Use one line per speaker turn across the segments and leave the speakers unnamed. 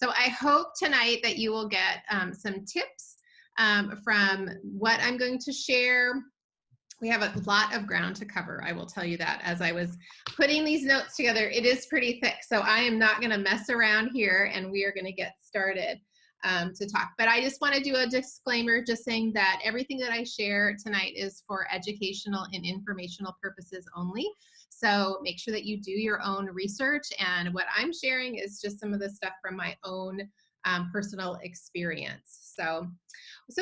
So I hope tonight that you will get some tips from what I'm going to share. We have a lot of ground to cover, I will tell you that. As I was putting these notes together, it is pretty thick, so I am not going to mess around here, and we are going to get started to talk. But I just want to do a disclaimer just saying that everything that I share tonight is for educational and informational purposes only. So make sure that you do your own research, and what I'm sharing is just some of the stuff from my own personal experience. So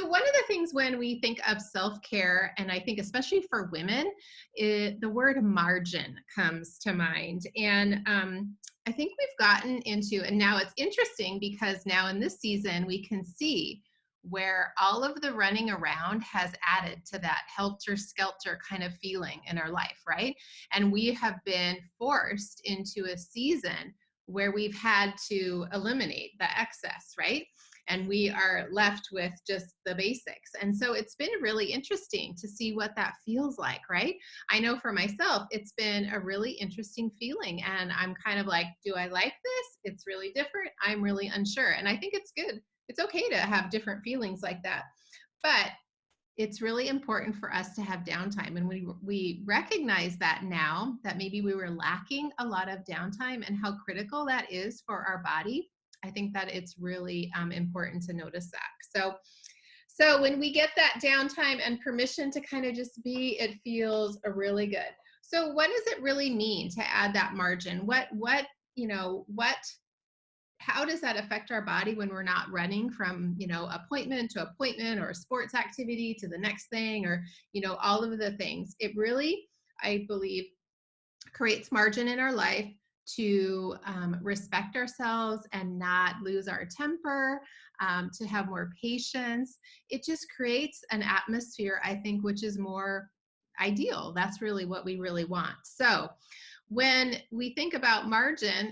one of the things when we think of self-care, and I think especially for women, the word margin comes to mind. And I think we've gotten into, and now it's interesting because now in this season, we can see where all of the running around has added to that helter-skelter kind of feeling in our life, right? And we have been forced into a season where we've had to eliminate the excess, right? And we are left with just the basics. And so it's been really interesting to see what that feels like, right? I know for myself, it's been a really interesting feeling. And I'm kind of like, do I like this? It's really different. I'm really unsure. And I think it's good. It's okay to have different feelings like that. But it's really important for us to have downtime. And we recognize that now, that maybe we were lacking a lot of downtime, and how critical that is for our body. I think that it's really important to notice that. So when we get that downtime and permission to kind of just be, it feels really good. So what does it really mean to add that margin? How does that affect our body when we're not running from, appointment to appointment, or a sports activity to the next thing, or, all of the things? It really, I believe, creates margin in our life to respect ourselves and not lose our temper, to have more patience. It just creates an atmosphere, I think, which is more ideal. That's really what we really want. So when we think about margin,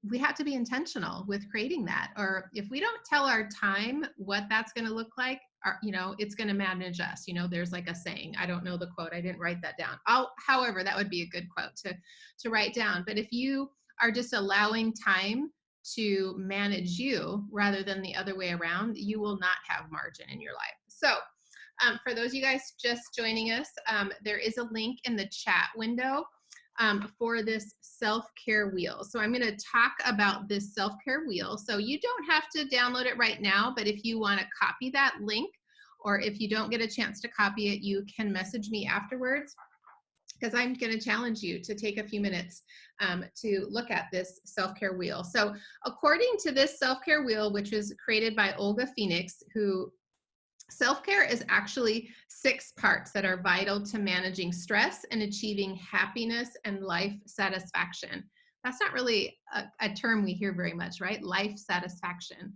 we have to be intentional with creating that. Or if we don't tell our time what that's going to look like, it's going to manage us. There's like a saying, I don't know the quote, I didn't write that down. However, that would be a good quote to write down. But if you are just allowing time to manage you rather than the other way around, you will not have margin in your life. So for those of you guys just joining us, there is a link in the chat window for this self-care wheel. So I'm going to talk about this self-care wheel. So you don't have to download it right now, but if you want to copy that link, or if you don't get a chance to copy it, you can message me afterwards, because I'm going to challenge you to take a few minutes to look at this self-care wheel. So according to this self-care wheel, which was created by Olga Phoenix, who self-care is actually 6 parts that are vital to managing stress and achieving happiness and life satisfaction. That's not really a term we hear very much, right? Life satisfaction.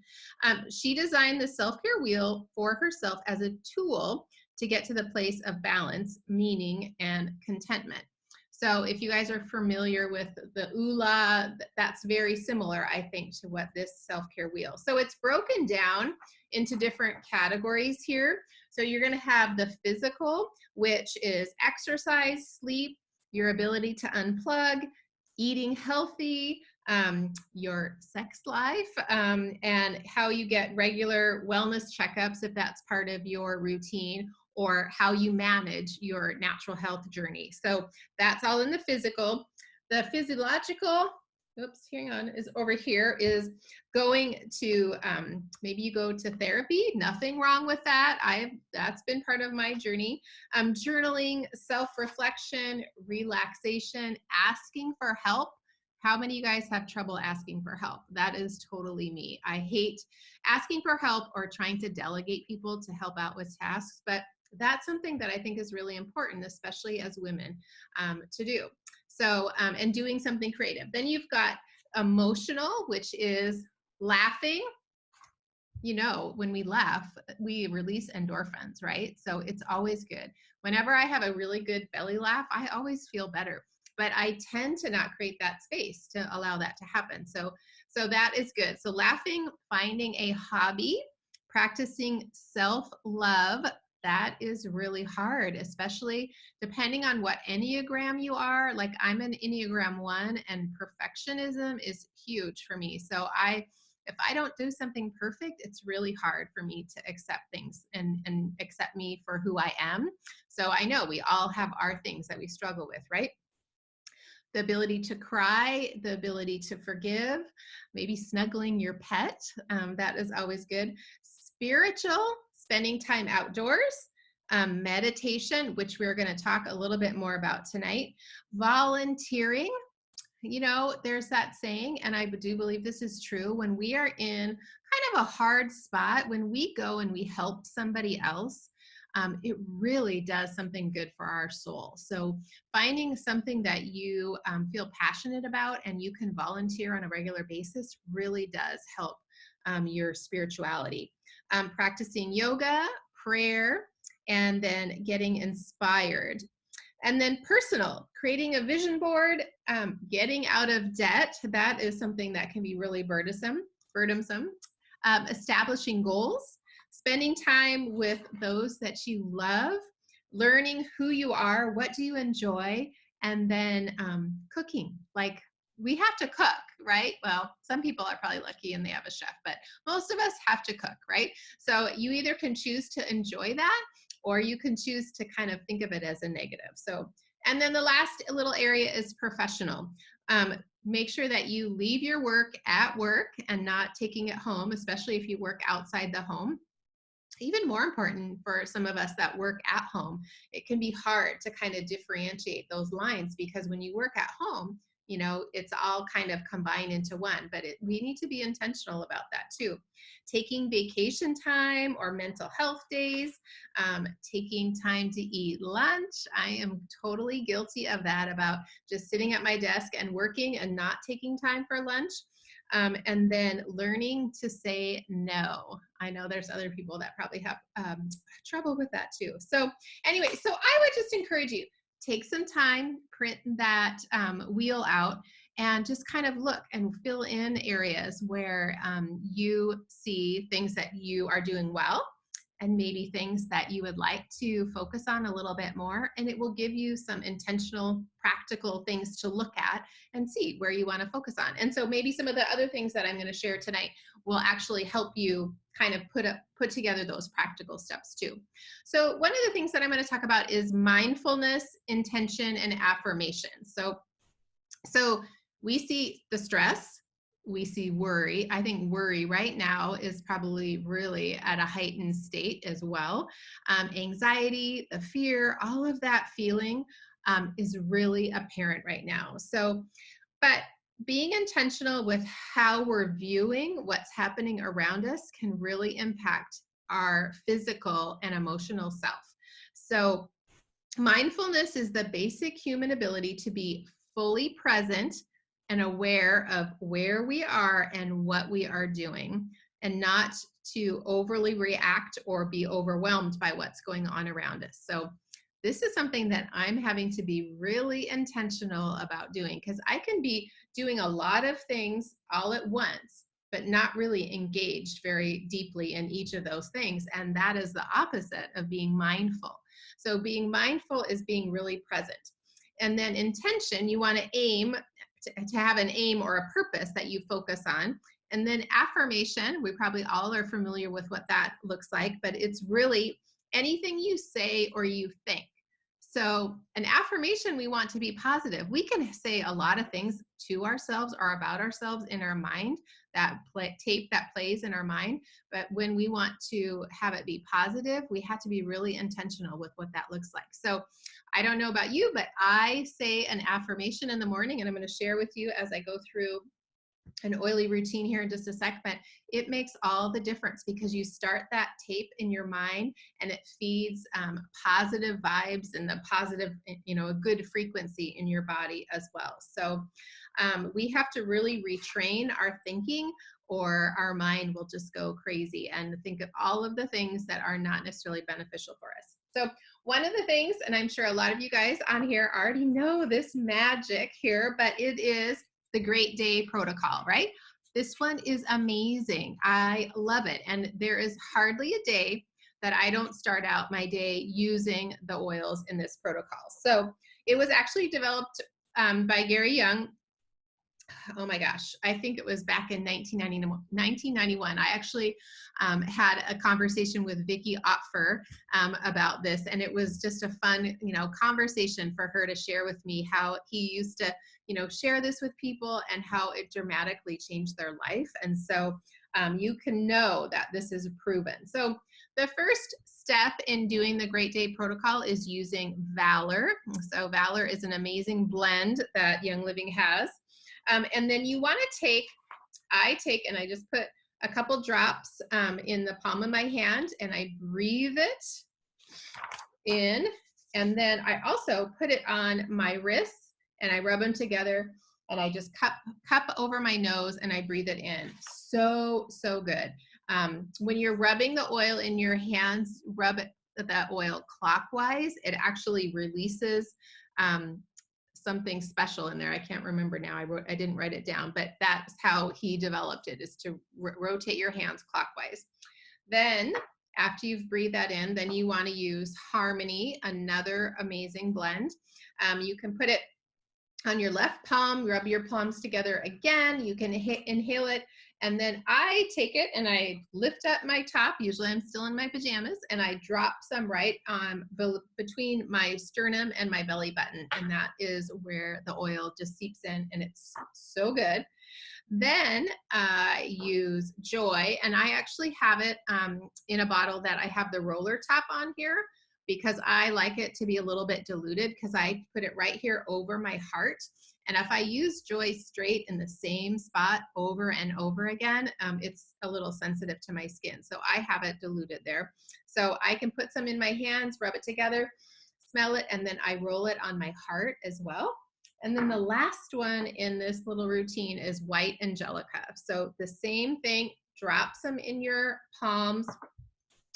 She designed the self-care wheel for herself as a tool to get to the place of balance, meaning, and contentment. So if you guys are familiar with the ULA, that's very similar, I think, to what this self-care wheel. So it's broken down into different categories here. So you're going to have the physical, which is exercise, sleep, your ability to unplug, eating healthy, your sex life, and how you get regular wellness checkups if that's part of your routine, or how you manage your natural health journey. So that's all in the physical. The physiological, oops, hang on, is over here, is going to, maybe you go to therapy, nothing wrong with that. That's been part of my journey. Journaling, self-reflection, relaxation, asking for help. How many of you guys have trouble asking for help? That is totally me. I hate asking for help or trying to delegate people to help out with tasks, but that's something that I think is really important, especially as women, to do. So, and doing something creative. Then you've got emotional, which is laughing. When we laugh, we release endorphins, right? So it's always good. Whenever I have a really good belly laugh, I always feel better. But I tend to not create that space to allow that to happen. So that is good. So laughing, finding a hobby, practicing self-love. That is really hard, especially depending on what Enneagram you are. Like I'm an Enneagram 1, and perfectionism is huge for me. So I if I don't do something perfect, it's really hard for me to accept things and accept me for who I am. So I know we all have our things that we struggle with, right? The ability to cry, the ability to forgive, maybe snuggling your pet. That is always good. Spiritual, spending time outdoors, meditation, which we're going to talk a little bit more about tonight, volunteering. You know, there's that saying, and I do believe this is true, when we are in kind of a hard spot, when we go and we help somebody else, it really does something good for our soul. So finding something that you feel passionate about and you can volunteer on a regular basis really does help your spirituality. Practicing yoga, prayer, and then getting inspired. And then personal, creating a vision board, getting out of debt. That is something that can be really burdensome. Establishing goals, spending time with those that you love, learning who you are, what do you enjoy, and then cooking. Like, we have to cook, right? Well, some people are probably lucky and they have a chef, but most of us have to cook, right? So you either can choose to enjoy that, or you can choose to kind of think of it as a negative. So, and then the last little area is professional. Make sure that you leave your work at work and not taking it home, especially if you work outside the home. Even more important for some of us that work at home, it can be hard to kind of differentiate those lines, because when you work at home, you know, it's all kind of combined into one, but we need to be intentional about that too. Taking vacation time or mental health days, taking time to eat lunch. I am totally guilty of that, about just sitting at my desk and working and not taking time for lunch. And then learning to say no. I know there's other people that probably have trouble with that too. So anyway, so I would just encourage you, take some time, print that wheel out, and just kind of look and fill in areas where you see things that you are doing well, and maybe things that you would like to focus on a little bit more. And it will give you some intentional, practical things to look at and see where you want to focus on. And so maybe some of the other things that I'm going to share tonight will actually help you kind of put together those practical steps too. So one of the things that I'm going to talk about is mindfulness, intention, and affirmation. So we see the stress, we see worry. I think worry right now is probably really at a heightened state as well. Anxiety, the fear, all of that feeling is really apparent right now. So, but being intentional with how we're viewing what's happening around us can really impact our physical and emotional self. So mindfulness is the basic human ability to be fully present and aware of where we are and what we are doing, and not to overly react or be overwhelmed by what's going on around us. So this is something that I'm having to be really intentional about doing, because I can be doing a lot of things all at once, but not really engaged very deeply in each of those things. And that is the opposite of being mindful. So being mindful is being really present. And then intention, you want to aim to have an aim or a purpose that you focus on. And then affirmation, we probably all are familiar with what that looks like, but it's really anything you say or you think. So an affirmation, we want to be positive. We can say a lot of things to ourselves or about ourselves in our mind, that tape that plays in our mind. But when we want to have it be positive, we have to be really intentional with what that looks like. So I don't know about you, but I say an affirmation in the morning, and I'm going to share with you as I go through an oily routine here in just a sec, but it makes all the difference, because you start that tape in your mind and it feeds positive vibes and the positive, you know, a good frequency in your body as well. So we have to really retrain our thinking, or our mind will just go crazy and think of all of the things that are not necessarily beneficial for us. So one of the things, and I'm sure a lot of you guys on here already know this magic here, but it is the Great Day Protocol, right? This one is amazing. I love it. And there is hardly a day that I don't start out my day using the oils in this protocol. So it was actually developed by Gary Young oh my gosh, I think it was back in 1991. I actually had a conversation with Vicky Opfer about this, and it was just a fun, conversation for her to share with me how he used to, share this with people and how it dramatically changed their life. And so you can know that this is proven. So the first step in doing the Great Day Protocol is using Valor. So Valor is an amazing blend that Young Living has. And then you want to I take and I just put a couple drops in the palm of my hand, and I breathe it in. And then I also put it on my wrists and I rub them together, and I just cup over my nose and I breathe it in. So, so good. When you're rubbing the oil in your hands, rub that oil clockwise. It actually releases something special in there. I can't remember now. I didn't write it down, but that's how he developed it, is to rotate your hands clockwise. Then after you've breathed that in, then you want to use Harmony, another amazing blend. You can put it on your left palm, rub your palms together again. You can inhale it. And then I take it and I lift up my top. Usually I'm still in my pajamas, and I drop some right between my sternum and my belly button. And that is where the oil just seeps in, and it's so good. Then I use Joy, and I actually have it in a bottle that I have the roller top on here, because I like it to be a little bit diluted, because I put it right here over my heart. And if I use Joy straight in the same spot over and over again, it's a little sensitive to my skin. So I have it diluted there. So I can put some in my hands, rub it together, smell it, and then I roll it on my heart as well. And then the last one in this little routine is White Angelica. So the same thing, drop some in your palms,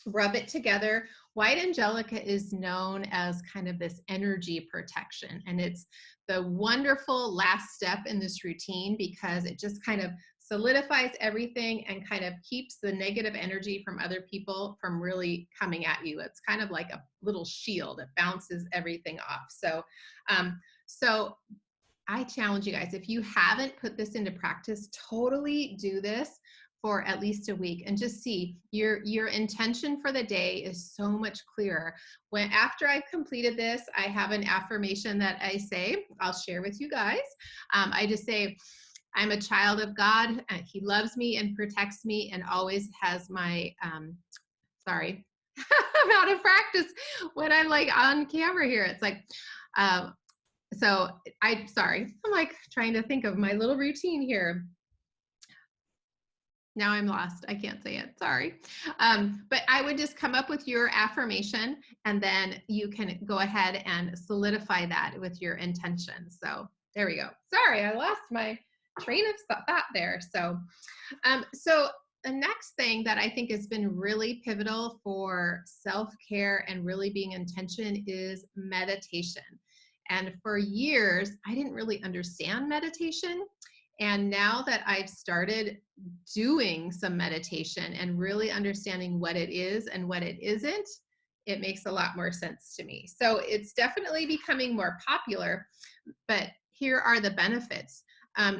rub it together. White Angelica is known as kind of this energy protection, and it's the wonderful last step in this routine, because it just kind of solidifies everything and kind of keeps the negative energy from other people from really coming at you. It's kind of like a little shield. It bounces everything off. So I challenge you guys, if you haven't put this into practice, totally do this for at least a week and just see your intention for the day is so much clearer. When after I've completed this, I have an affirmation that I say, I'll share with you guys. I just say, I'm a child of God, and he loves me and protects me and always has my, sorry, I'm out of practice when I'm like on camera here. It's like, so sorry, I'm like trying to think of my little routine here. Now I'm lost. I can't say it. Sorry. But I would just come up with your affirmation, and then you can go ahead and solidify that with your intention. So there we go. Sorry, I lost my train of thought there. So the next thing that I think has been really pivotal for self-care and really being intention is meditation. And for years, I didn't really understand meditation. And now that I've started doing some meditation and really understanding what it is and what it isn't, it makes a lot more sense to me. So it's definitely becoming more popular, but here are the benefits.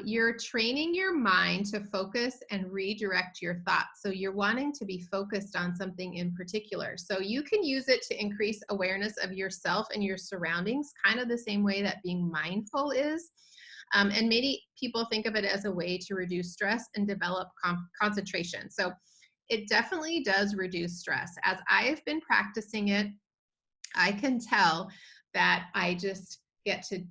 You're training your mind to focus and redirect your thoughts. So you're wanting to be focused on something in particular. So you can use it to increase awareness of yourself and your surroundings, kind of the same way that being mindful is. And many people think of it as a way to reduce stress and develop concentration. So it definitely does reduce stress. As I have been practicing it, I can tell that I just get to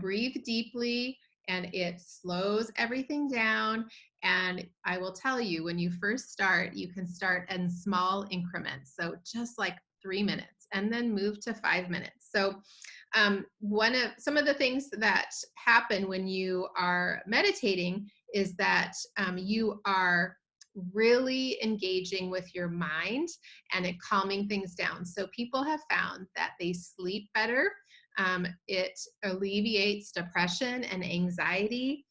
breathe deeply, and it slows everything down. And I will tell you, when you first start, you can start in small increments. So just like 3 minutes, and then move to 5 minutes. So some of the things that happen when you are meditating is that you are really engaging with your mind and it calming things down. So people have found that they sleep better. It alleviates depression and anxiety.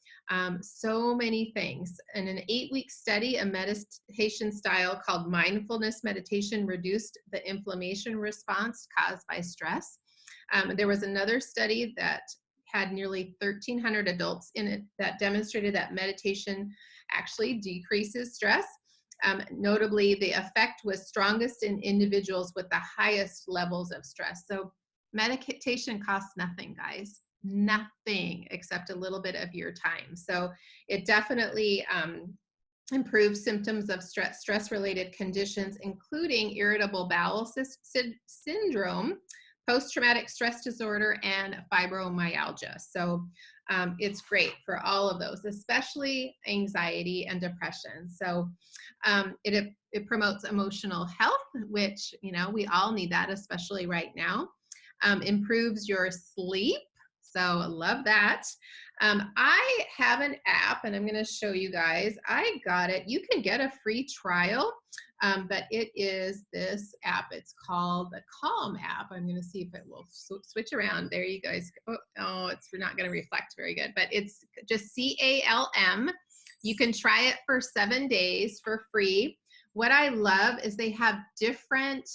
So many things. In an 8-week study, a meditation style called mindfulness meditation reduced the inflammation response caused by stress. There was another study that had nearly 1,300 adults in it that demonstrated that meditation actually decreases stress. Notably, the effect was strongest in individuals with the highest levels of stress. So meditation costs nothing, guys, nothing except a little bit of your time. So it definitely improves symptoms of stress-related conditions, including irritable bowel syndrome, post-traumatic stress disorder, and fibromyalgia. So it's great for all of those, especially anxiety and depression. So it promotes emotional health, which, you know, we all need that, especially right now. Improves your sleep. So I love that. I have an app, and I'm going to show you guys. I got it. You can get a free trial, but it is this app. It's called the Calm app. I'm going to see if it will switch around. There you guys. Oh, it's not going to reflect very good, but it's just CALM. You can try it for 7 days for free. What I love is they have different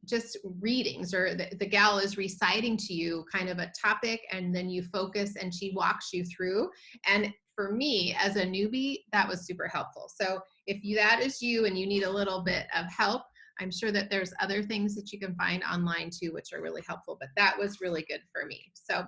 just readings, or the gal is reciting to you kind of a topic, and then you focus and she walks you through. And for me as a newbie, that was super helpful. So if that is you and you need a little bit of help, I'm sure that there's other things that you can find online too, which are really helpful, but that was really good for me. So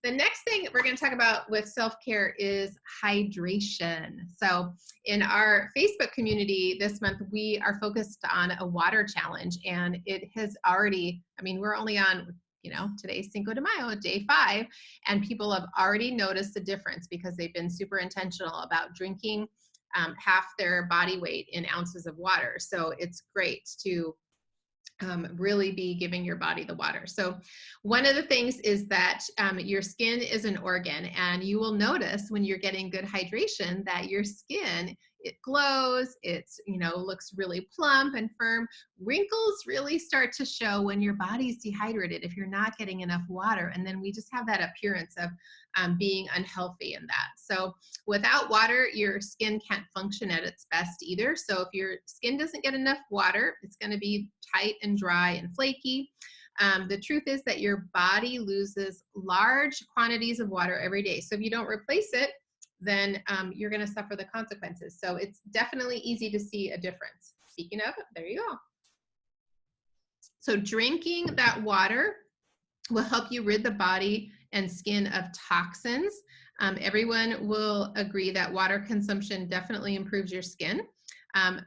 the next thing we're going to talk about with self-care is hydration. So in our Facebook community this month, we are focused on a water challenge, and it has already, I mean, we're only on, you know, today's Cinco de Mayo, day 5, and people have already noticed the difference because they've been super intentional about drinking half their body weight in ounces of water. So it's great to really be giving your body the water. So one of the things is that your skin is an organ, and you will notice when you're getting good hydration that your skin, it glows, it's, you know, looks really plump and firm. Wrinkles really start to show when your body's dehydrated if you're not getting enough water, and then we just have that appearance of being unhealthy in that. So without water, your skin can't function at its best either. So if your skin doesn't get enough water, it's going to be tight and dry and flaky. The truth is that your body loses large quantities of water every day. So if you don't replace it, then you're going to suffer the consequences. So it's definitely easy to see a difference. Speaking of, there you go. So drinking that water will help you rid the body and skin of toxins. Everyone will agree that water consumption definitely improves your skin.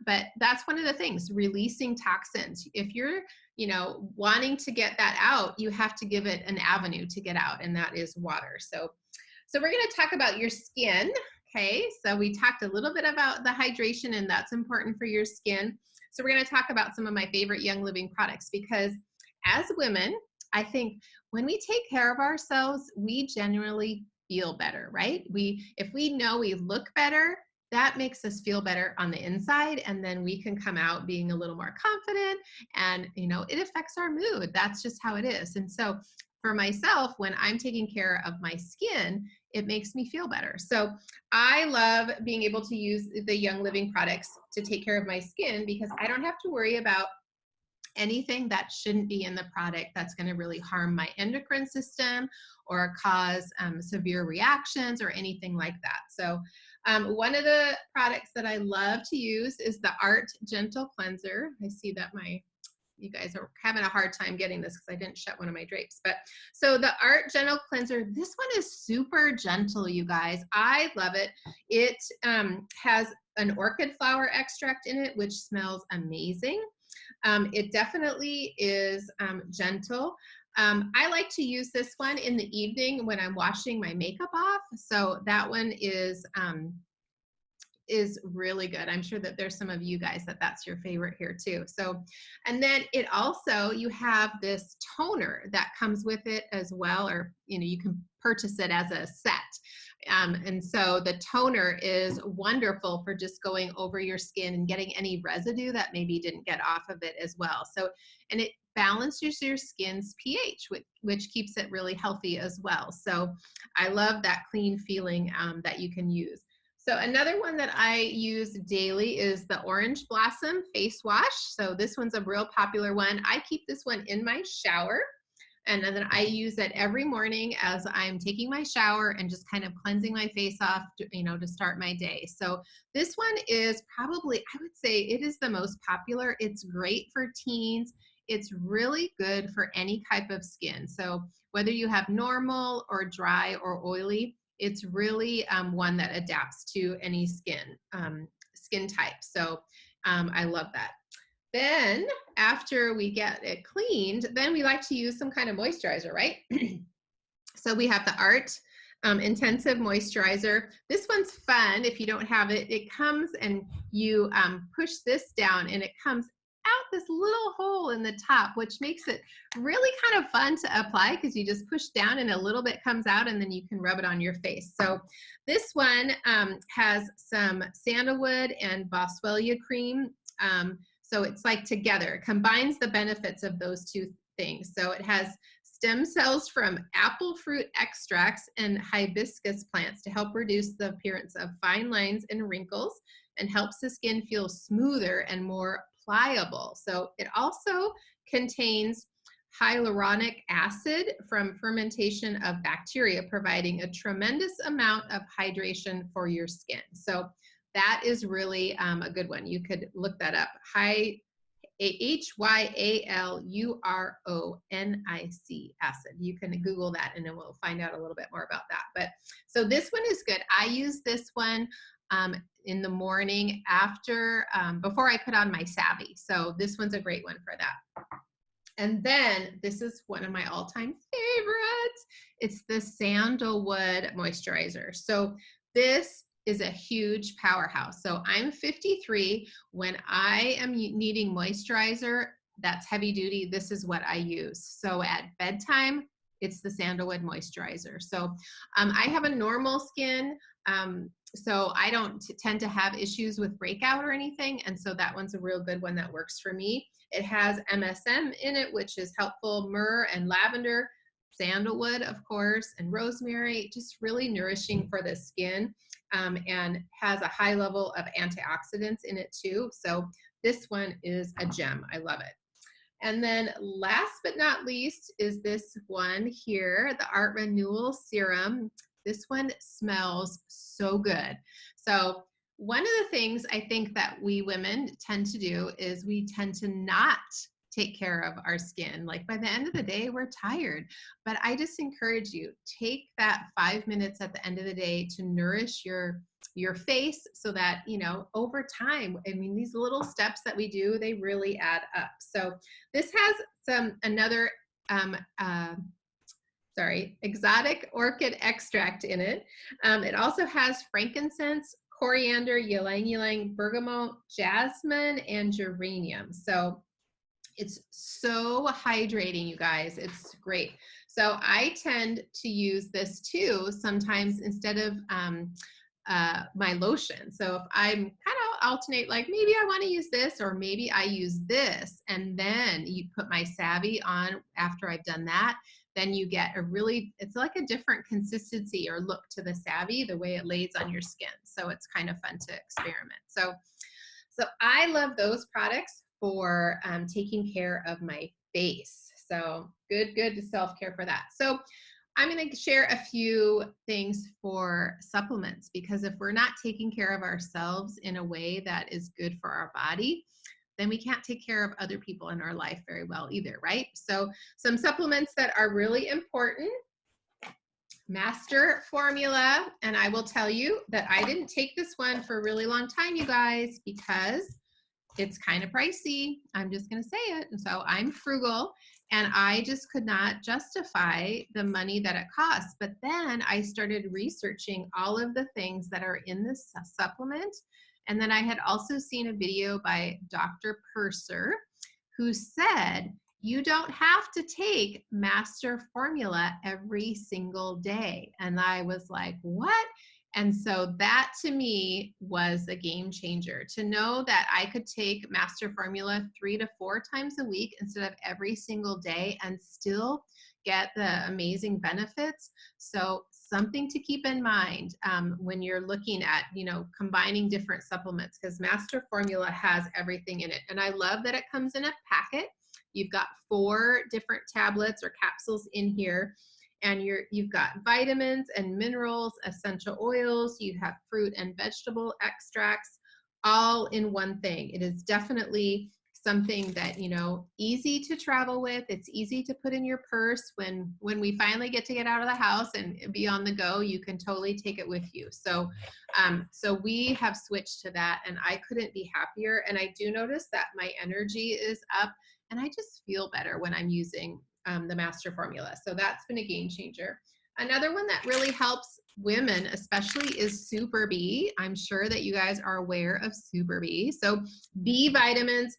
But that's one of the things, releasing toxins. If you're, you know, wanting to get that out, you have to give it an avenue to get out, and that is water. So we're going to talk about your skin. Okay, so we talked a little bit about the hydration, and that's important for your skin. So we're going to talk about some of my favorite Young Living products, because as women, I think when we take care of ourselves, we generally feel better, right? If we know we look better, that makes us feel better on the inside, and then we can come out being a little more confident, and, you know, it affects our mood. That's just how it is. And so for myself, when I'm taking care of my skin, it makes me feel better. So I love being able to use the Young Living products to take care of my skin, because I don't have to worry about anything that shouldn't be in the product that's going to really harm my endocrine system or cause severe reactions or anything like that. So one of the products that I love to use is the Art Gentle Cleanser. I see that you guys are having a hard time getting this because I didn't shut one of my drapes. But so the Art Gentle Cleanser, this one is super gentle, you guys. I love it. It has an orchid flower extract in it, which smells amazing. It definitely is gentle. I like to use this one in the evening when I'm washing my makeup off. So that one is really good. I'm sure that there's some of you guys that's your favorite here too. So, and then it also, you have this toner that comes with it as well, or, you know, you can purchase it as a set. And so the toner is wonderful for just going over your skin and getting any residue that maybe didn't get off of it as well. So, and it balances your skin's pH, which keeps it really healthy as well. So I love that clean feeling that you can use. So another one that I use daily is the Orange Blossom Face Wash. So this one's a real popular one. I keep this one in my shower. And then I use it every morning as I'm taking my shower and just kind of cleansing my face off, to start my day. So this one is probably, I would say it is the most popular. It's great for teens. It's really good for any type of skin. So whether you have normal or dry or oily, it's really one that adapts to any skin type. So I love that. Then after we get it cleaned, then we like to use some kind of moisturizer, right? So we have the Art Intensive Moisturizer. This one's fun if you don't have it. It comes and you push this down and it comes out this little hole in the top, which makes it really kind of fun to apply because you just push down and a little bit comes out and then you can rub it on your face. So this one has some sandalwood and boswellia cream. So it's like together, it combines the benefits of those two things. So it has stem cells from apple fruit extracts and hibiscus plants to help reduce the appearance of fine lines and wrinkles and helps the skin feel smoother and more pliable. So it also contains hyaluronic acid from fermentation of bacteria, providing a tremendous amount of hydration for your skin. So that is really a good one. You could look that up. Hyaluronic acid. You can Google that and then we'll find out a little bit more about that. But so this one is good. I use this one in the morning before I put on my Savvy. So this one's a great one for that. And then this is one of my all-time favorites. It's the sandalwood moisturizer. So this is a huge powerhouse. So I'm 53. When I am needing moisturizer that's heavy duty, this is what I use. So at bedtime, it's the sandalwood moisturizer. So I have a normal skin, so I don't tend to have issues with breakout or anything. And so that one's a real good one that works for me. It has MSM in it, which is helpful, myrrh and lavender, sandalwood, of course, and rosemary, just really nourishing for the skin, and has a high level of antioxidants in it too. So this one is a gem. I love it. And then last but not least is this one here, the Art Renewal Serum. This one smells so good. So one of the things I think that we women tend to do is we tend to not take care of our skin. Like by the end of the day, we're tired. But I just encourage you, take that 5 minutes at the end of the day to nourish your face so that, over time, I mean, these little steps that we do, they really add up. So this has another exotic orchid extract in it. It also has frankincense, coriander, ylang ylang, bergamot, jasmine, and geranium. So it's so hydrating, you guys. It's great. So I tend to use this too sometimes instead of my lotion. So if I'm kind of alternate, like maybe I want to use this or maybe I use this, and then you put my Savvy on after I've done that, then you get it's like a different consistency or look to the Savvy, the way it lays on your skin. So it's kind of fun to experiment. So I love those products for taking care of my face. So good self-care for that. So I'm going to share a few things for supplements, because if we're not taking care of ourselves in a way that is good for our body, then we can't take care of other people in our life very well either, right? So some supplements that are really important: Master Formula. And I will tell you that I didn't take this one for a really long time, you guys, because it's kind of pricey. I'm just going to say it. And so I'm frugal and I just could not justify the money that it costs. But then I started researching all of the things that are in this supplement. And then I had also seen a video by Dr. Purser who said, you don't have to take Master Formula every single day. And I was like, what? And so that to me was a game changer, to know that I could take Master Formula 3 to 4 times a week instead of every single day and still get the amazing benefits. So something to keep in mind when you're looking at, combining different supplements, because Master Formula has everything in it. And I love that it comes in a packet. You've got 4 different tablets or capsules in here, and you've got vitamins and minerals, essential oils, you have fruit and vegetable extracts, all in one thing. It is definitely something that, easy to travel with. It's easy to put in your purse. When we finally get to get out of the house and be on the go, you can totally take it with you. So we have switched to that, and I couldn't be happier. And I do notice that my energy is up, and I just feel better when I'm using the master formula. So that's been a game changer. Another one that really helps women especially is Super B. I'm sure that you guys are aware of Super B. So B vitamins,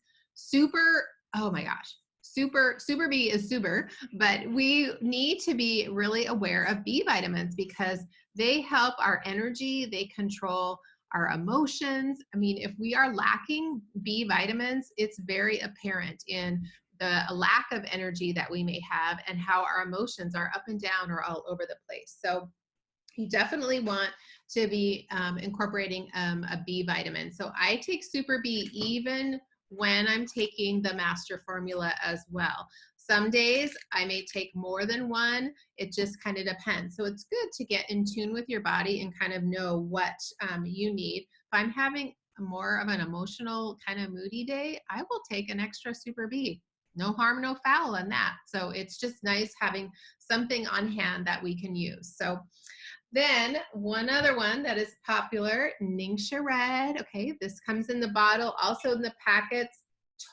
oh my gosh, Super B is super, but we need to be really aware of B vitamins because they help our energy, they control our emotions. I mean, if we are lacking B vitamins, it's very apparent in the lack of energy that we may have and how our emotions are up and down or all over the place. So you definitely want to be incorporating a B vitamin. So I take Super B even when I'm taking the master formula as well. Some days I may take more than one. It just kind of depends. So it's good to get in tune with your body and kind of know what you need. If I'm having more of an emotional kind of moody day, I will take an extra Super B. No harm, no foul on that. So it's just nice having something on hand that we can use. So then one other one that is popular, Ningxia Red. Okay, this comes in the bottle, also in the packets,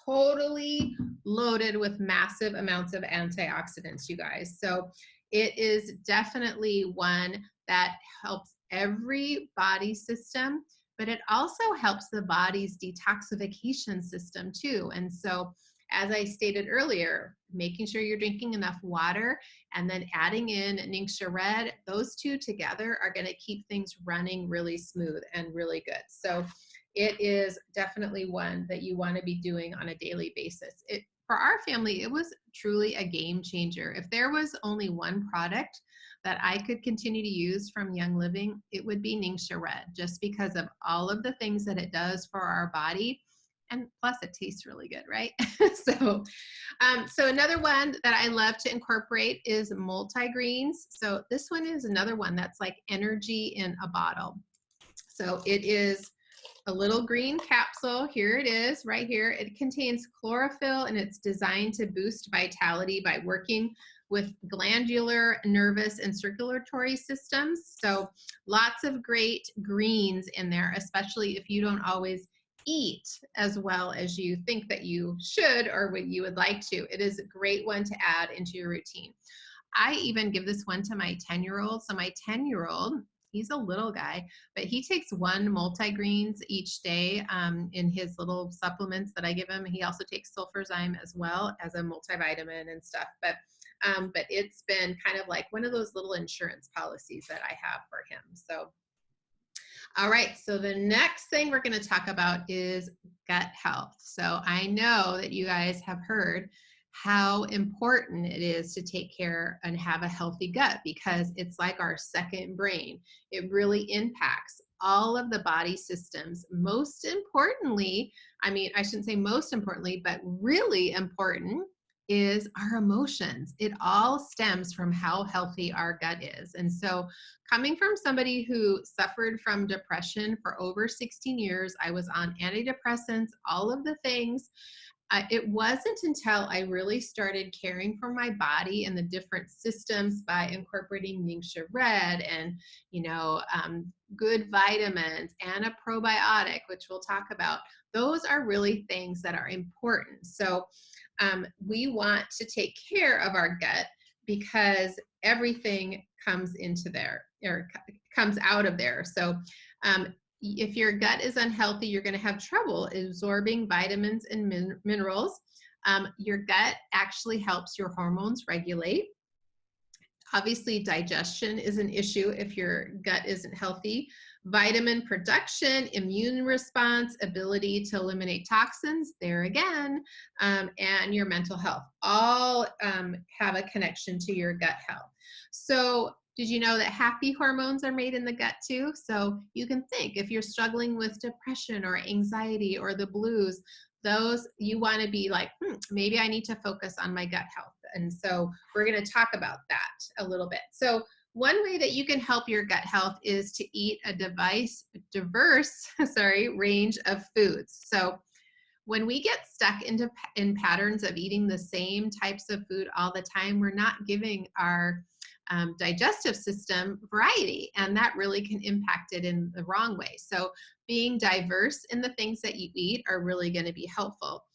totally loaded with massive amounts of antioxidants, you guys. So it is definitely one that helps every body system, but it also helps the body's detoxification system too. And so, as I stated earlier, making sure you're drinking enough water and then adding in Ningxia Red, those two together are going to keep things running really smooth and really good. So it is definitely one that you want to be doing on a daily basis. For our family, it was truly a game changer. If there was only one product that I could continue to use from Young Living, it would be Ningxia Red, just because of all of the things that it does for our body. And plus it tastes really good, right? So another one that I love to incorporate is multigreens. So this one is another one that's like energy in a bottle. So it is a little green capsule. Here it is right here. It contains chlorophyll and it's designed to boost vitality by working with glandular, nervous, and circulatory systems. So lots of great greens in there, especially if you don't always eat as well as you think that you should or what you would like to. It is a great one to add into your routine. I even give this one to my 10-year-old. So my 10-year-old, he's a little guy, but he takes one multigreens each day in his little supplements that I give him. He also takes sulfurzyme as well as a multivitamin and stuff. But it's been kind of like one of those little insurance policies that I have for him. So all right, so the next thing we're going to talk about is gut health. So I know that you guys have heard how important it is to take care and have a healthy gut because it's like our second brain. It really impacts all of the body systems. Most importantly, I mean, I shouldn't say most importantly, but really important is our emotions. It all stems from how healthy our gut is. And so coming from somebody who suffered from depression for over 16 years, I was on antidepressants, all of the things. It wasn't until I really started caring for my body and the different systems by incorporating Ningxia Red and, good vitamins and a probiotic, which we'll talk about. Those are really things that are important. So we want to take care of our gut because everything comes into there or comes out of there. So if your gut is unhealthy, you're going to have trouble absorbing vitamins and minerals. Your gut actually helps your hormones regulate. Obviously, digestion is an issue if your gut isn't healthy. Vitamin production, immune response, ability to eliminate toxins, there again, and your mental health all have a connection to your gut health. So Did you know that happy hormones are made in the gut too? So you can think if you're struggling with depression or anxiety or the blues, those you want to be like, maybe I need to focus on my gut health. And so we're going to talk about that a little bit. So one way that you can help your gut health is to eat a diverse, range of foods. So when we get stuck in patterns of eating the same types of food all the time, we're not giving our digestive system variety, and that really can impact it in the wrong way. So being diverse in the things that you eat are really going to be helpful.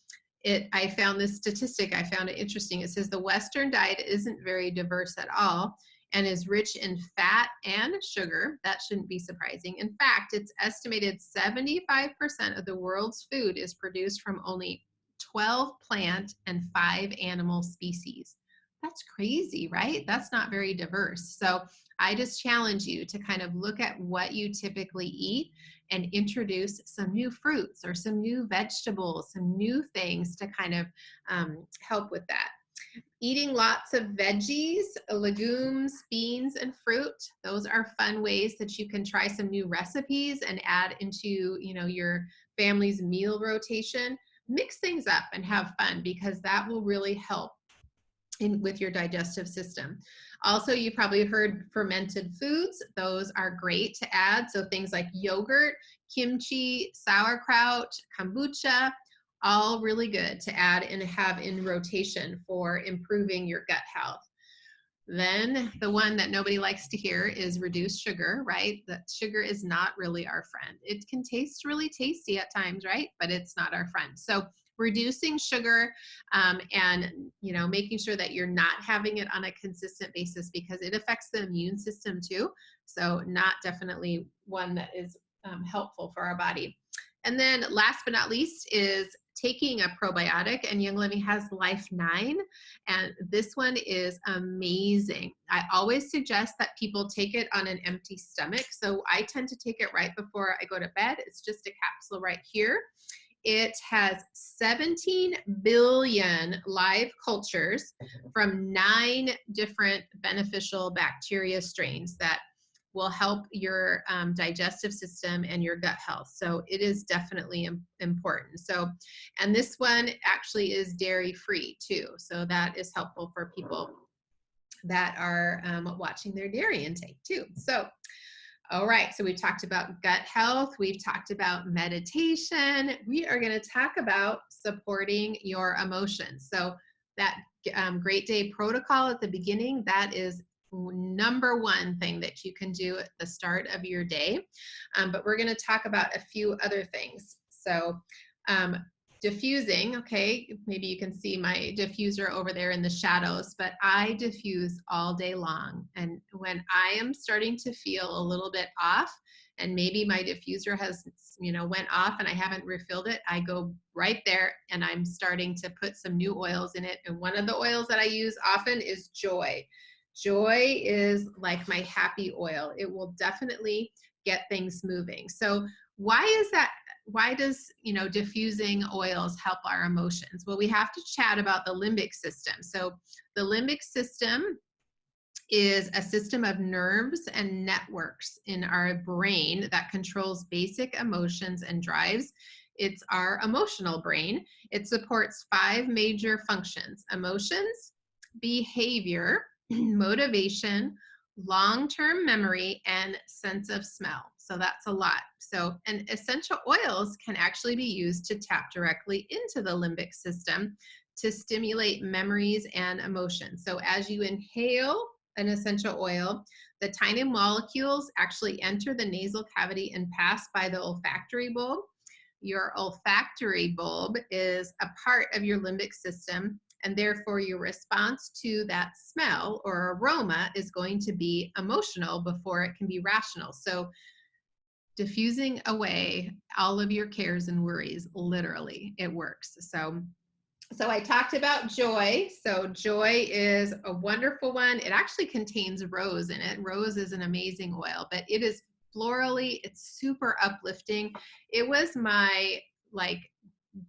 I found this statistic, I found it interesting. It says the Western diet isn't very diverse at all and is rich in fat and sugar. That shouldn't be surprising. In fact, it's estimated 75% of the world's food is produced from only 12 plant and 5 animal species. That's crazy, right? That's not very diverse. So I just challenge you to kind of look at what you typically eat and introduce some new fruits or some new vegetables, some new things to kind of help with that. Eating lots of veggies, legumes, beans, and fruit. Those are fun ways that you can try some new recipes and add into, your family's meal rotation. Mix things up and have fun, because that will really help with your digestive system. Also, you've probably heard fermented foods. Those are great to add. So things like yogurt, kimchi, sauerkraut, kombucha, all really good to add and have in rotation for improving your gut health. Then the one that nobody likes to hear is reduced sugar, right? That sugar is not really our friend. It can taste really tasty at times, right? But it's not our friend. So reducing sugar and making sure that you're not having it on a consistent basis, because it affects the immune system too. So not definitely one that is helpful for our body. And then last but not least is taking a probiotic, and Young Living has Life 9, and this one is amazing. I always suggest that people take it on an empty stomach. So I tend to take it right before I go to bed. It's just a capsule right here. It has 17 billion live cultures from 9 different beneficial bacteria strains that will help your digestive system and your gut health. So it is definitely important. So, and this one actually is dairy free too. So that is helpful for people that are watching their dairy intake too. So, all right, so we've talked about gut health. We've talked about meditation. We are going to talk about supporting your emotions. So that Great Day protocol at the beginning, that is number one thing that you can do at the start of your day. But we're going to talk about a few other things. So diffusing, okay, maybe you can see my diffuser over there in the shadows, but I diffuse all day long. And when I am starting to feel a little bit off, and maybe my diffuser has, went off and I haven't refilled it, I go right there and I'm starting to put some new oils in it. And one of the oils that I use often is Joy. Joy is like my happy oil. It will definitely get things moving. So why is that? Why does, diffusing oils help our emotions? Well, we have to chat about the limbic system. So the limbic system is a system of nerves and networks in our brain that controls basic emotions and drives. It's our emotional brain. It supports 5 major functions: emotions, behavior, motivation, long-term memory, and sense of smell. So that's a lot. So, and essential oils can actually be used to tap directly into the limbic system to stimulate memories and emotions. So as you inhale an essential oil, the tiny molecules actually enter the nasal cavity and pass by the olfactory bulb. Your olfactory bulb is a part of your limbic system, and therefore your response to that smell or aroma is going to be emotional before it can be rational. So diffusing away all of your cares and worries, literally, it works. So I talked about Joy. So Joy is a wonderful one. It actually contains rose in it. Rose is an amazing oil, but it is florally, it's super uplifting. It was my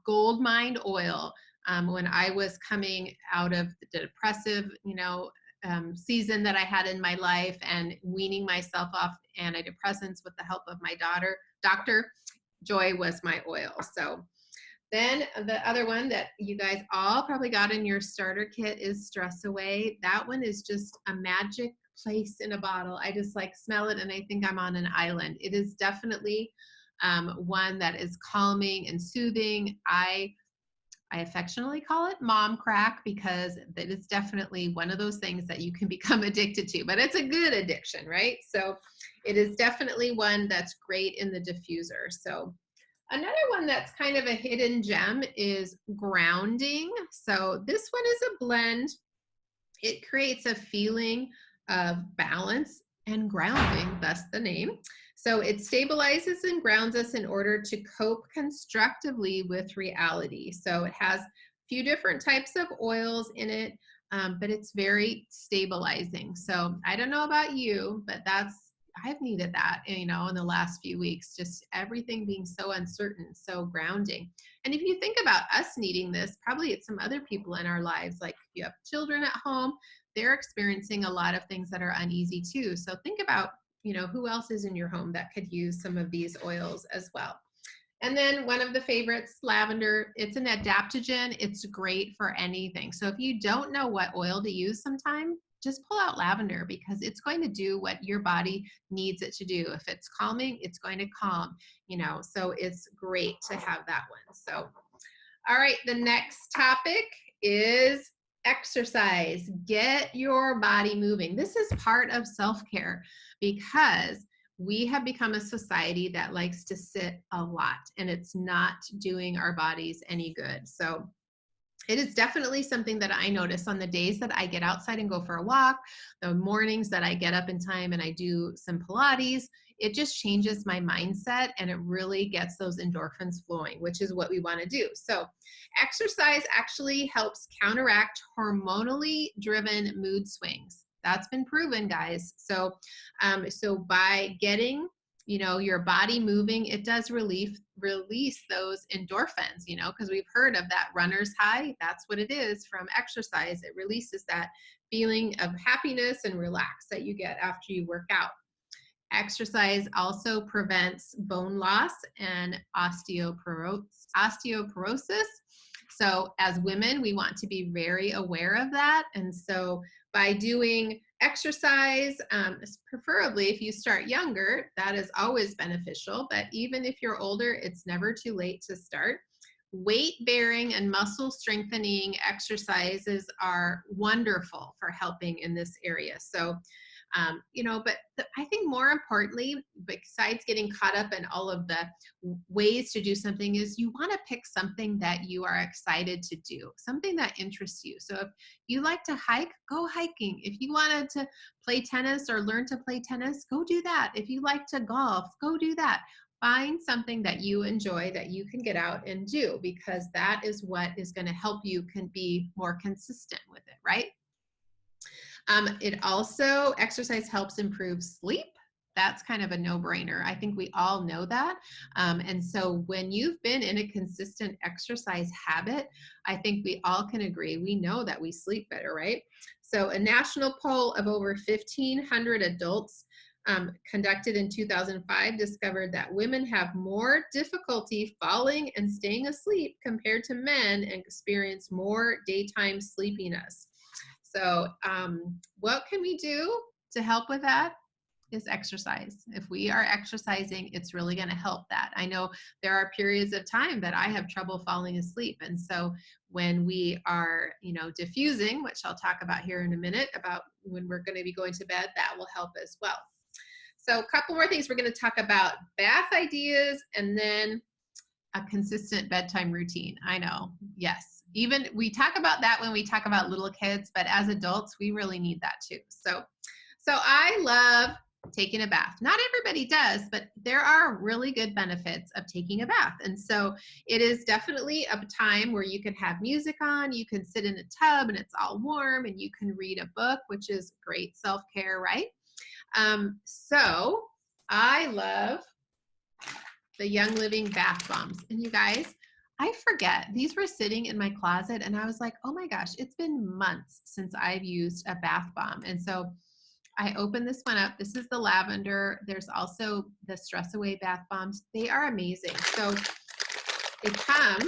gold mine oil when I was coming out of the depressive, season that I had in my life and weaning myself off antidepressants with the help of my doctor, joy was my oil. So then the other one that you guys all probably got in your starter kit is Stress Away. That one is just a magic place in a bottle. I just like smell it and I think I'm on an island. It is definitely one that is calming and soothing. I affectionately call it mom crack because it is definitely one of those things that you can become addicted to, but it's a good addiction, right? So it is definitely one that's great in the diffuser. So another one that's kind of a hidden gem is grounding. So this one is a blend. It creates a feeling of balance and grounding, thus the name. So it stabilizes and grounds us in order to cope constructively with reality. So it has a few different types of oils in it, but it's very stabilizing. So I don't know about you, but I've needed that, in the last few weeks, just everything being so uncertain, so grounding. And if you think about us needing this, probably it's some other people in our lives, like if you have children at home, they're experiencing a lot of things that are uneasy too. So think about, who else is in your home that could use some of these oils as well. And then one of the favorites, lavender, it's an adaptogen. It's great for anything. So if you don't know what oil to use sometime, just pull out lavender because it's going to do what your body needs it to do. If it's calming, it's going to calm, so it's great to have that one. So, all right, the next topic is exercise. Get your body moving. This is part of self-care because we have become a society that likes to sit a lot and it's not doing our bodies any good. So it is definitely something that I notice on the days that I get outside and go for a walk, the mornings that I get up in time and I do some Pilates. It just changes my mindset and it really gets those endorphins flowing, which is what we want to do. So exercise actually helps counteract hormonally driven mood swings. That's been proven, guys. So by getting your body moving, it does release those endorphins, because we've heard of that runner's high. That's what it is from exercise. It releases that feeling of happiness and relax that you get after you work out. Exercise also prevents bone loss and osteoporosis. So as women, we want to be very aware of that. And so by doing exercise, preferably if you start younger, that is always beneficial. But even if you're older, it's never too late to start. Weight bearing and muscle strengthening exercises are wonderful for helping in this area. So but I think more importantly, besides getting caught up in all of the ways to do something, is you want to pick something that you are excited to do, something that interests you. So if you like to hike, go hiking. If you wanted to play tennis or learn to play tennis, go do that. If you like to golf, go do that. Find something that you enjoy that you can get out and do, because that is what is going to help you can be more consistent with it, right? Exercise helps improve sleep. That's kind of a no-brainer. I think we all know that. And so when you've been in a consistent exercise habit, I think we all can agree, we know that we sleep better, right? So a national poll of over 1,500 adults conducted in 2005 discovered that women have more difficulty falling and staying asleep compared to men and experience more daytime sleepiness. So what can we do to help with that is exercise. If we are exercising, it's really going to help that. I know there are periods of time that I have trouble falling asleep. And so when we are, diffusing, which I'll talk about here in a minute, about when we're going to be going to bed, that will help as well. So a couple more things. We're going to talk about bath ideas and then a consistent bedtime routine. I know, yes. Even we talk about that when we talk about little kids, but as adults, we really need that too. So I love taking a bath. Not everybody does, but there are really good benefits of taking a bath. And so it is definitely a time where you can have music on, you can sit in a tub and it's all warm, and you can read a book, which is great self-care, right? So I love the Young Living bath bombs. And you guys, I forget. These were sitting in my closet and I was like, oh my gosh, it's been months since I've used a bath bomb. And so I opened this one up. This is the lavender. There's also the stress away bath bombs. They are amazing. So they come,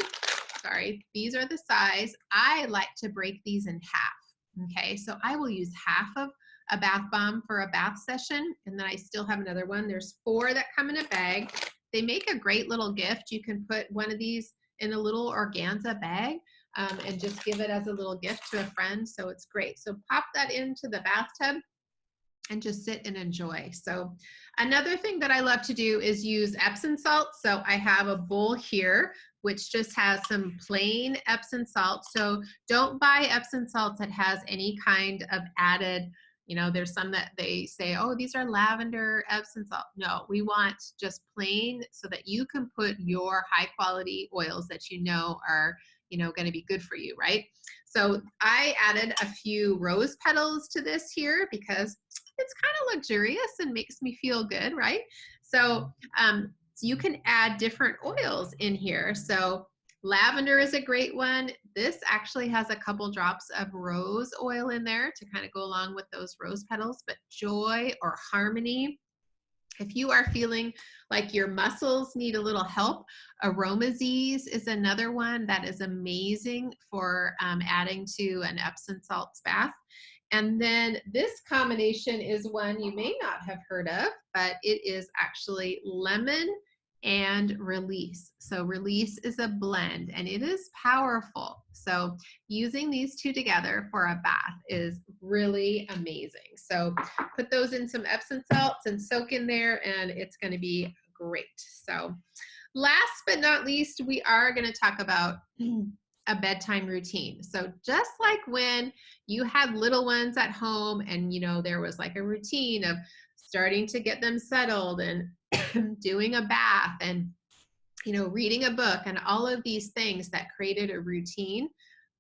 sorry, these are the size. I like to break these in half. Okay, so I will use half of a bath bomb for a bath session, and then I still have another one. There's 4 that come in a bag. They make a great little gift. You can put one of these in a little organza bag and just give it as a little gift to a friend. So it's great. So pop that into the bathtub and just sit and enjoy. So another thing that I love to do is use Epsom salt. So I have a bowl here, which just has some plain Epsom salt. So don't buy Epsom salts that has any kind of added, you know, there's some that they say, oh, these are lavender Epsom salt. No, we want just plain so that you can put your high quality oils that you know are, you know, going to be good for you, right? So I added a few rose petals to this here because it's kind of luxurious and makes me feel good, right? So you can add different oils in here. So lavender is a great one. This actually has a couple drops of rose oil in there to kind of go along with those rose petals, but joy or harmony. If you are feeling like your muscles need a little help, Aromazees is another one that is amazing for adding to an Epsom salts bath. And then this combination is one you may not have heard of, but it is actually lemon and release. So release is a blend and it is powerful. So using these two together for a bath is really amazing. So put those in some Epsom salts and soak in there and it's going to be great. So last but not least, we are going to talk about a bedtime routine. So just like when you had little ones at home and, you know, there was like a routine of starting to get them settled and doing a bath and, you know, reading a book and all of these things that created a routine,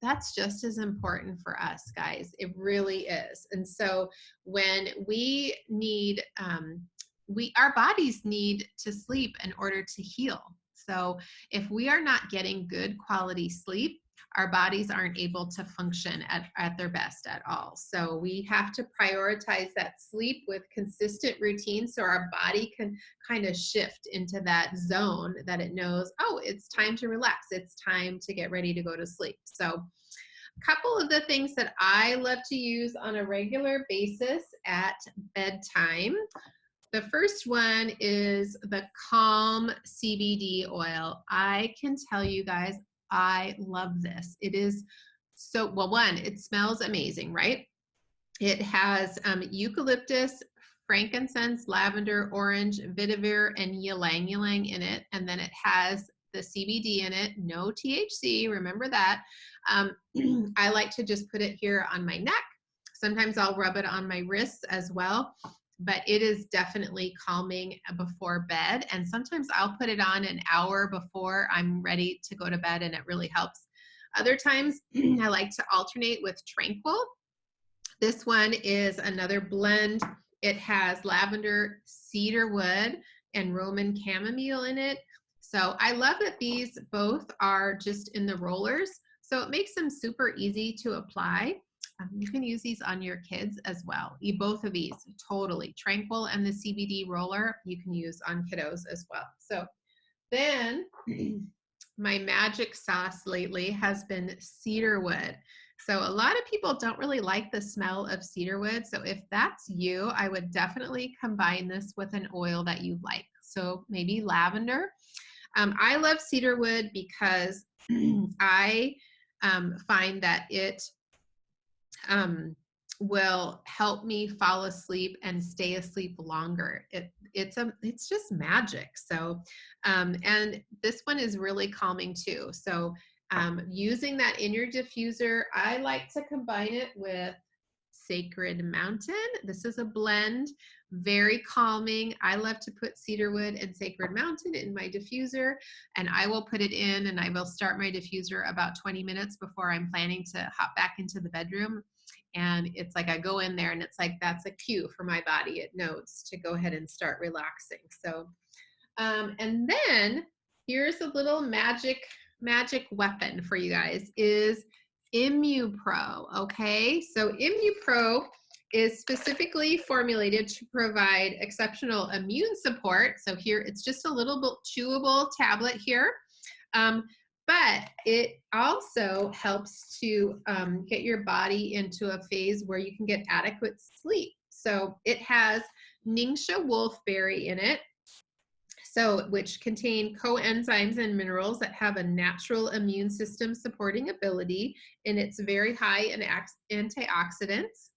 that's just as important for us, guys. It really is. And so when we need, our bodies need to sleep in order to heal. So if we are not getting good quality sleep, our bodies aren't able to function at their best at all. So we have to prioritize that sleep with consistent routines so our body can kind of shift into that zone that it knows, oh, it's time to relax. It's time to get ready to go to sleep. So a couple of the things that I love to use on a regular basis at bedtime. The first one is the Calm CBD oil. I can tell you guys, I love this. It is so, well, one, it smells amazing, right? It has eucalyptus, frankincense, lavender, orange, vetiver, and ylang ylang in it. And then it has the CBD in it, no THC, remember that. I like to just put it here on my neck. Sometimes I'll rub it on my wrists as well, but it is definitely calming before bed. And sometimes I'll put it on an hour before I'm ready to go to bed and it really helps. Other times I like to alternate with Tranquil. This one is another blend. It has lavender, cedarwood, and Roman chamomile in it. So I love that these both are just in the rollers. So it makes them super easy to apply. You can use these on your kids as well. Both of these, totally. Tranquil and the CBD roller, you can use on kiddos as well. So then my magic sauce lately has been cedarwood. So a lot of people don't really like the smell of cedarwood. So if that's you, I would definitely combine this with an oil that you like. So maybe lavender. I love cedarwood because I find that it will help me fall asleep and stay asleep longer. It's just magic. So, and this one is really calming too. So, using that in your diffuser, I like to combine it with Sacred Mountain. This is a blend, very calming. I love to put cedarwood and Sacred Mountain in my diffuser, and I will put it in and I will start my diffuser about 20 minutes before I'm planning to hop back into the bedroom. And it's like I go in there and it's like that's a cue for my body. It knows to go ahead and start relaxing. So, and then here's a little magic magic weapon for you guys is ImmuPro. Okay, so ImmuPro is specifically formulated to provide exceptional immune support. So here it's just a little bit chewable tablet here. Um, but it also helps to get your body into a phase where you can get adequate sleep. So it has Ningxia wolfberry in it, so which contain coenzymes and minerals that have a natural immune system supporting ability, and it's very high in antioxidants.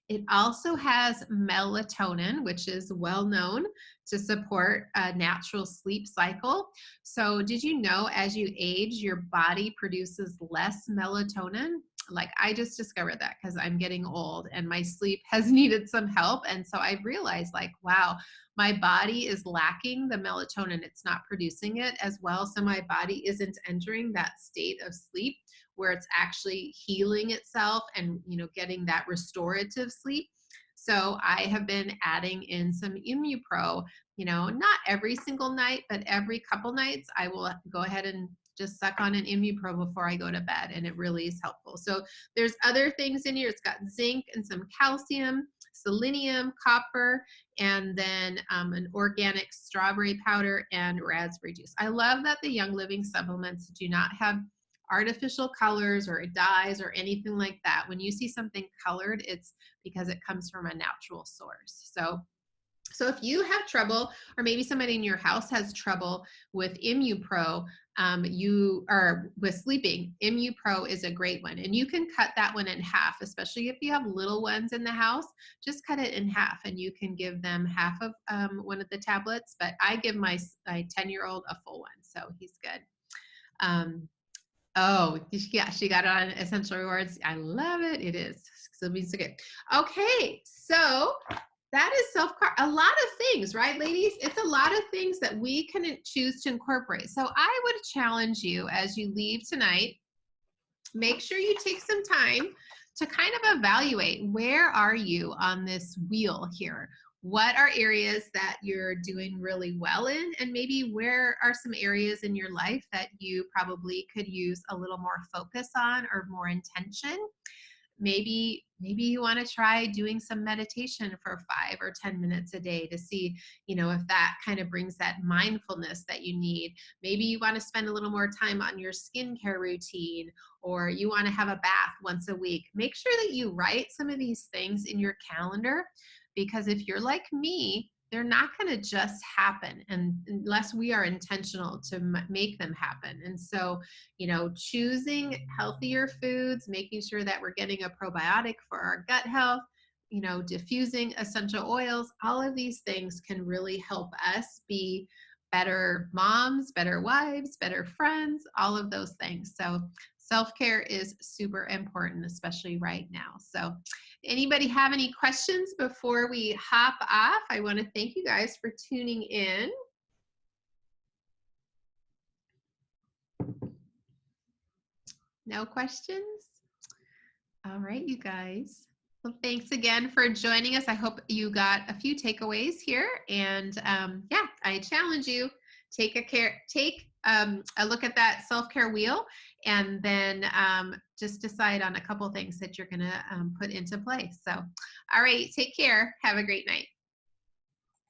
It also has melatonin, which is well known to support a natural sleep cycle. So, did you know as you age, your body produces less melatonin? Like, I just discovered that because I'm getting old and my sleep has needed some help. And so I realized, like, wow, my body is lacking the melatonin. It's not producing it as well. So, my body isn't entering that state of sleep where it's actually healing itself and getting that restorative sleep. So I have been adding in some ImmuPro, not every single night, but every couple nights I will go ahead and just suck on an ImmuPro before I go to bed, and it really is helpful. So there's other things in here. It's got zinc and some calcium, selenium, copper, and then an organic strawberry powder and raspberry juice. I love that the Young Living supplements do not have artificial colors or dyes or anything like that. When you see something colored, it's because it comes from a natural source. So if you have trouble, or maybe somebody in your house has trouble with ImmuPro, you are with sleeping, ImmuPro is a great one. And you can cut that one in half, especially if you have little ones in the house. Just cut it in half and you can give them half of one of the tablets. But I give my 10-year-old a full one, so he's good. Oh, yeah, she got it on Essential Rewards. I love it. It is. So be so good. Okay, so that is self-care. A lot of things, right, ladies? It's a lot of things that we can choose to incorporate. So I would challenge you as you leave tonight, make sure you take some time to kind of evaluate, where are you on this wheel here? What are areas that you're doing really well in? And maybe where are some areas in your life that you probably could use a little more focus on or more intention? Maybe you want to try doing some meditation for 5 or 10 minutes a day to see, if that kind of brings that mindfulness that you need. Maybe you want to spend a little more time on your skincare routine, or you want to have a bath once a week. Make sure that you write some of these things in your calendar, because if you're like me, they're not going to just happen unless we are intentional to make them happen. And so, choosing healthier foods, making sure that we're getting a probiotic for our gut health, diffusing essential oils, all of these things can really help us be better moms, better wives, better friends, all of those things. So self-care is super important, especially right now. So anybody have any questions before we hop off? I want to thank you guys for tuning in. No questions? All right, you guys. Well, thanks again for joining us. I hope you got a few takeaways here. And yeah, I challenge you, take a look at that self-care wheel, and then just decide on a couple things that you're going to put into place. So, all right, take care. Have a great night.